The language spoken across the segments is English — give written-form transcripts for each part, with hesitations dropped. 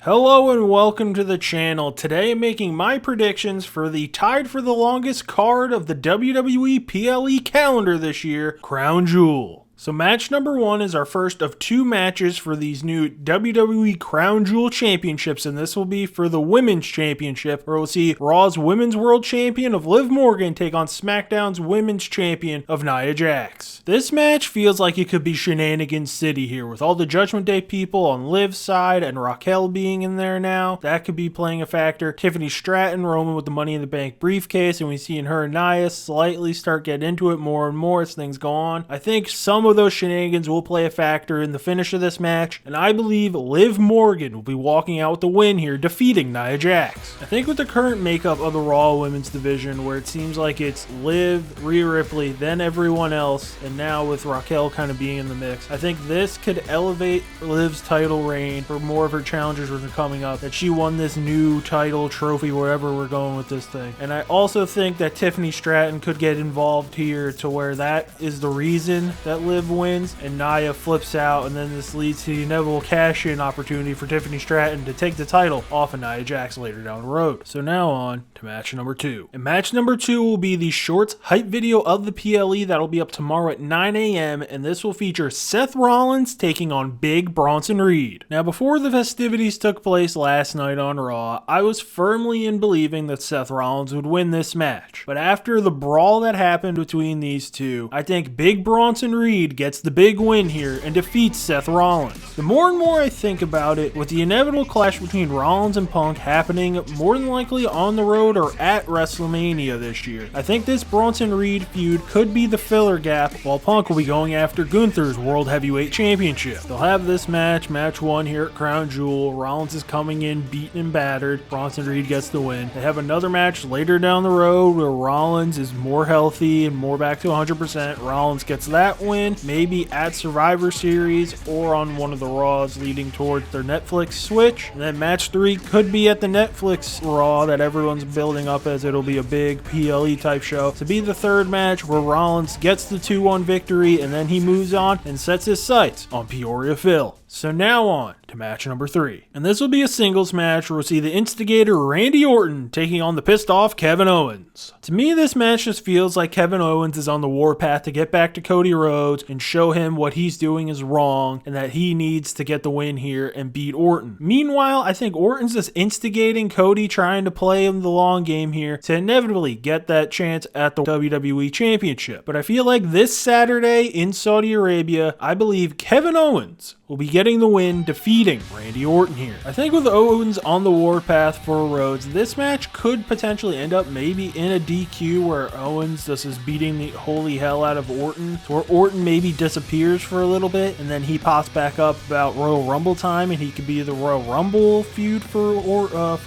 Hello and welcome to the channel. Today I'm making my predictions for the tied for the longest card of the WWE PLE calendar this year, Crown Jewel. So match number 1 is our first of 2 matches for these new WWE Crown Jewel Championships, and this will be for the Women's Championship, where we'll see Raw's Women's World Champion of Liv Morgan take on SmackDown's Women's Champion of Nia Jax. This match feels like it could be Shenanigans City here, with all the Judgment Day people on Liv's side and Raquel being in there now. That could be playing a factor. Tiffany Stratton roaming with the Money in the Bank briefcase, and we see her and Nia slightly start getting into it more and more as things go on. I think some of those shenanigans will play a factor in the finish of this match, and I believe Liv Morgan will be walking out with the win here, defeating Nia Jax. I think with the current makeup of the Raw Women's division, where it seems like it's Liv, Rhea Ripley, then everyone else, and now with Raquel kind of being in the mix, I think this could elevate Liv's title reign for more of her challengers when they're coming up, that she won this new title trophy wherever we're going with this thing. And I also think that Tiffany Stratton could get involved here to where that is the reason that Liv wins and Nia flips out, and then this leads to the inevitable cash-in opportunity for Tiffany Stratton to take the title off of Nia Jax later down the road. So now on to match number 2. And match number 2 will be the Shorts hype video of the PLE that'll be up tomorrow at 9 a.m. and this will feature Seth Rollins taking on Big Bronson Reed. Now before the festivities took place last night on Raw, I was firmly in believing that Seth Rollins would win this match. But after the brawl that happened between these two, I think Big Bronson Reed gets the big win here and defeats Seth Rollins. The more and more I think about it, with the inevitable clash between Rollins and Punk happening more than likely on the road or at WrestleMania this year, I think this Bronson Reed feud could be the filler gap, while Punk will be going after Gunther's World Heavyweight Championship. They'll have this match 1 here at Crown Jewel. Rollins is coming in beaten and battered. Bronson Reed gets the win. They have another match later down the road where Rollins is more healthy and more back to 100%. Rollins gets that win, maybe at Survivor Series or on one of the Raws leading towards their Netflix switch. And then match 3 could be at the Netflix Raw that everyone's building up as it'll be a big PLE type show, to be the third match where Rollins gets the 2-1 victory and then he moves on and sets his sights on Peoria Phil. So now on to match number 3. And this will be a singles match where we'll see the instigator Randy Orton taking on the pissed off Kevin Owens. To me, this match just feels like Kevin Owens is on the warpath to get back to Cody Rhodes and show him what he's doing is wrong and that he needs to get the win here and beat Orton. Meanwhile, I think Orton's just instigating Cody, trying to play him the long game here to inevitably get that chance at the WWE Championship. But I feel like this Saturday in Saudi Arabia, I believe Kevin Owens will be getting the win, defeating Randy Orton here. I think with Owens on the warpath for Rhodes, this match could potentially end up maybe in a DQ where Owens just is beating the holy hell out of Orton, where Orton maybe disappears for a little bit and then he pops back up about Royal Rumble time and he could be the Royal Rumble feud for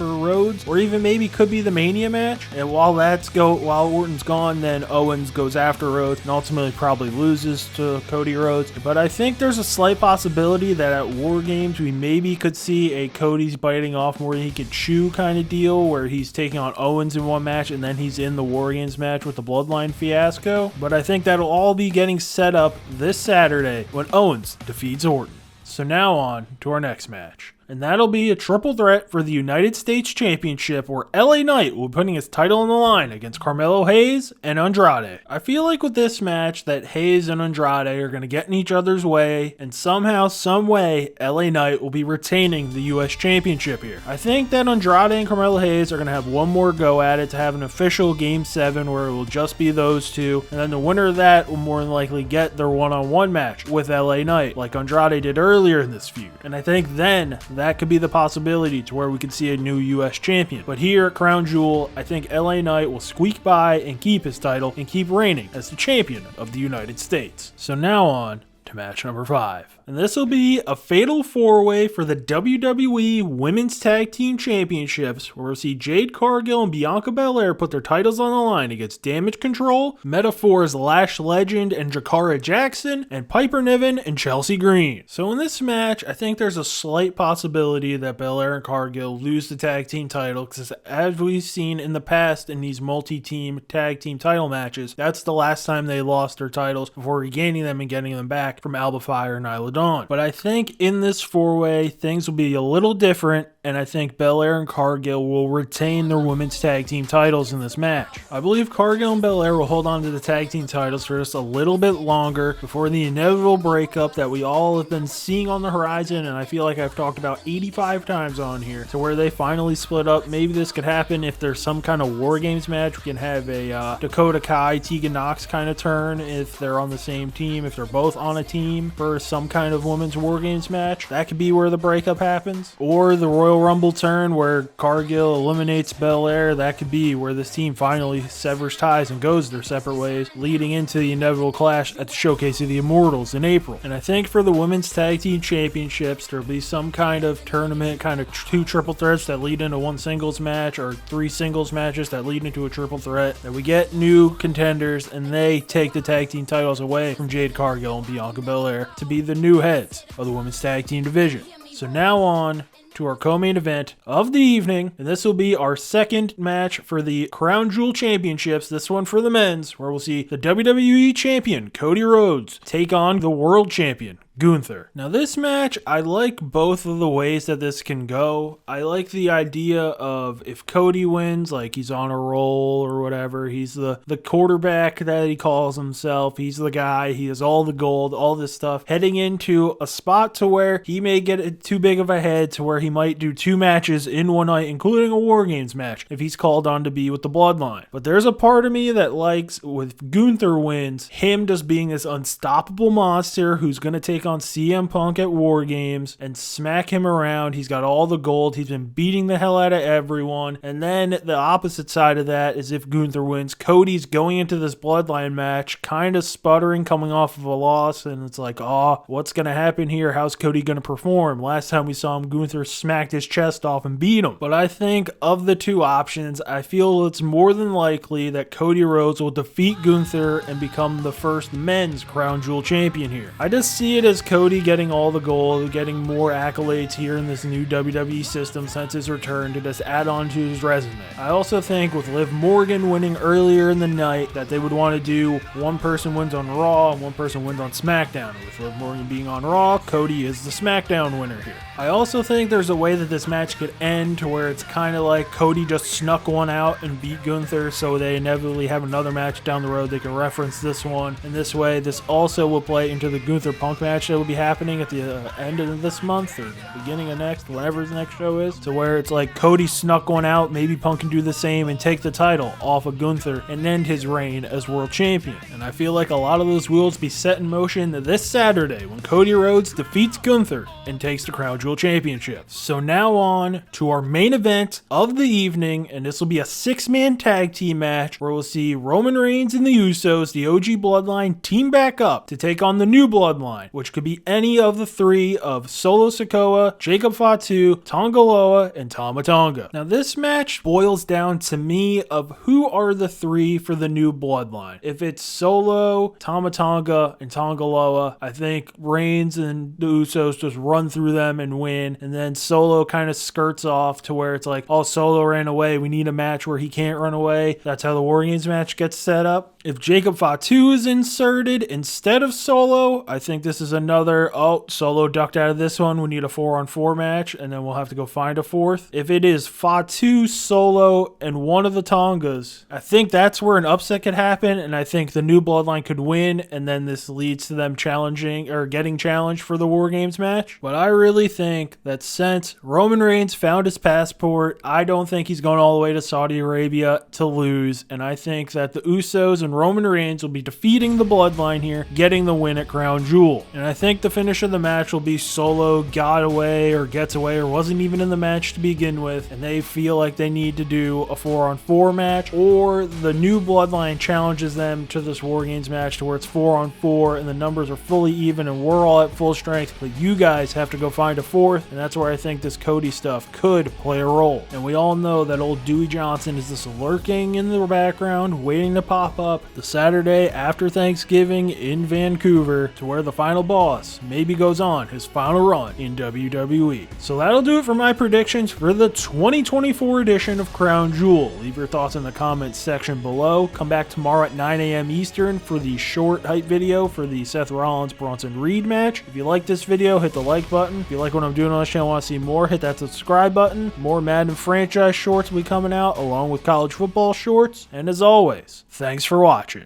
Rhodes, or even maybe could be the Mania match. And while Orton's gone, then Owens goes after Rhodes and ultimately probably loses to Cody Rhodes. But I think there's a slight possibility that at War Games we maybe could see a Cody's biting off more than he could chew kind of deal, where he's taking on Owens in one match and then he's in the War Games match with the Bloodline fiasco. But I think that'll all be getting set up this Saturday when Owens defeats Orton. So now on to our next match. And that'll be a triple threat for the United States Championship, where LA Knight will be putting his title on the line against Carmelo Hayes and Andrade. I feel like with this match that Hayes and Andrade are going to get in each other's way, and somehow, some way, LA Knight will be retaining the US Championship here. I think that Andrade and Carmelo Hayes are going to have one more go at it to have an official Game 7 where it will just be those two, and then the winner of that will more than likely get their one-on-one match with LA Knight, like Andrade did earlier in this feud. And I think then that could be the possibility to where we could see a new US champion. But here at Crown Jewel, I think LA Knight will squeak by and keep his title and keep reigning as the champion of the United States. So now on to match number 5. And this will be a fatal 4-way for the WWE Women's Tag Team Championships, where we'll see Jade Cargill and Bianca Belair put their titles on the line against Damage Control, Metaphor's Lash Legend and Jakara Jackson, and Piper Niven and Chelsea Green. So in this match, I think there's a slight possibility that Belair and Cargill lose the tag team title, because as we've seen in the past in these multi-team tag team title matches, that's the last time they lost their titles before regaining them and getting them back from Alba Fire and Nyla Dawn. But I think in this 4-way, things will be a little different, and I think Belair and Cargill will retain their women's tag team titles in this match. I believe Cargill and Belair will hold on to the tag team titles for just a little bit longer before the inevitable breakup that we all have been seeing on the horizon, and I feel like I've talked about 85 times on here, to where they finally split up. Maybe this could happen if there's some kind of War Games match. We can have a Dakota Kai, Tegan Nox kind of turn if they're on the same team, if they're both on a team for some kind of women's War Games match. That could be where the breakup happens. Or the Royal Rumble turn where Cargill eliminates Belair. That could be where this team finally severs ties and goes their separate ways, leading into the inevitable clash at the Showcase of the Immortals in April. And I think for the women's tag team championships, there'll be some kind of tournament, kind of 2 triple threats that lead into 1 singles match, or 3 singles matches that lead into a triple threat, that we get new contenders and they take the tag team titles away from Jade Cargill and Bianca Belair to be the new heads of the women's tag team division. So now on to our co-main event of the evening, and this will be our second match for the Crown Jewel Championships, this one for the men's, where we'll see the WWE Champion Cody Rhodes take on the World Champion Gunther. Now this match, I like both of the ways that this can go. I like the idea of if Cody wins, like he's on a roll or whatever, he's the quarterback that he calls himself, he's the guy, he has all the gold, all this stuff, heading into a spot to where he may get too big of a head to where he might do 2 matches in one night, including a War Games match, if he's called on to be with the Bloodline. But there's a part of me that likes, with Gunther wins, him just being this unstoppable monster who's going to take on CM Punk at War Games and smack him around. He's got all the gold. He's been beating the hell out of everyone. And then the opposite side of that is if Gunther wins, Cody's going into this Bloodline match kind of sputtering, coming off of a loss, and it's like, oh, what's going to happen here? How's Cody going to perform? Last time we saw him, Gunther smacked his chest off and beat him. But I think of the 2 options, I feel it's more than likely that Cody Rhodes will defeat Gunther and become the first men's Crown Jewel champion here. I just see it as Cody getting all the gold, getting more accolades here in this new WWE system since his return to just add on to his resume. I also think with Liv Morgan winning earlier in the night that they would want to do 1 person wins on Raw and 1 person wins on SmackDown. With Liv Morgan being on Raw, Cody is the SmackDown winner here. I also think there's a way that this match could end to where it's kind of like Cody just snuck one out and beat Gunther, so they inevitably have another match down the road. They can reference this one, and this way this also will play into the Gunther Punk match that will be happening at the end of this month or the beginning of next, whenever the next show is, to where it's like Cody snuck one out, maybe Punk can do the same and take the title off of Gunther and end his reign as world champion. And I feel like a lot of those wheels be set in motion this Saturday when Cody Rhodes defeats Gunther and takes the Crown Jewel Championship. So now on to our main event of the evening, and this will be a 6-man tag team match where we'll see Roman Reigns and the Usos, the OG Bloodline, team back up to take on the new Bloodline, which could be any of the 3 of Solo Sikoa, Jacob Fatu, Tonga Loa, and Tama Tonga. Now this match boils down to me of who are the 3 for the new Bloodline. If it's Solo, Tama Tonga, and Tonga Loa, I think Reigns and the Usos just run through them and win, and then Solo kind of skirts off to where it's like, oh, Solo ran away, we need a match where he can't run away. That's how the War Games match gets set up. If Jacob Fatu is inserted instead of Solo, I think this is another, oh, Solo ducked out of this one, we need a 4-on-4 match, and then we'll have to go find a 4th. If it is Fatu, Solo, and one of the Tongas, I think that's where an upset could happen, and I think the new Bloodline could win, and then this leads to them challenging or getting challenged for the War Games match. But I really think that since Roman Reigns found his passport, I don't think he's going all the way to Saudi Arabia to lose, and I think that the Usos and Roman Reigns will be defeating the Bloodline here, getting the win at Crown Jewel. And I think the finish of the match will be Solo got away or gets away or wasn't even in the match to begin with, and they feel like they need to do a 4-on-4 match, or the new Bloodline challenges them to this War Games match to where it's 4-on-4 and the numbers are fully even and we're all at full strength, but you guys have to go find a 4th, and that's where I think this Cody stuff could play a role. And we all know that old Dewey Johnson is just lurking in the background, waiting to pop up up the Saturday after Thanksgiving in Vancouver, to where the final boss maybe goes on his final run in WWE. So that'll do it for my predictions for the 2024 edition of Crown Jewel. Leave your thoughts in the comments section below. Come back tomorrow at 9 a.m. Eastern for the short hype video for the Seth Rollins-Bronson Reed match. If you like this video, hit the like button. If you like what I'm doing on this channel and want to see more, hit that subscribe button. More Madden franchise shorts will be coming out, along with college football shorts. And as always, thanks for watching.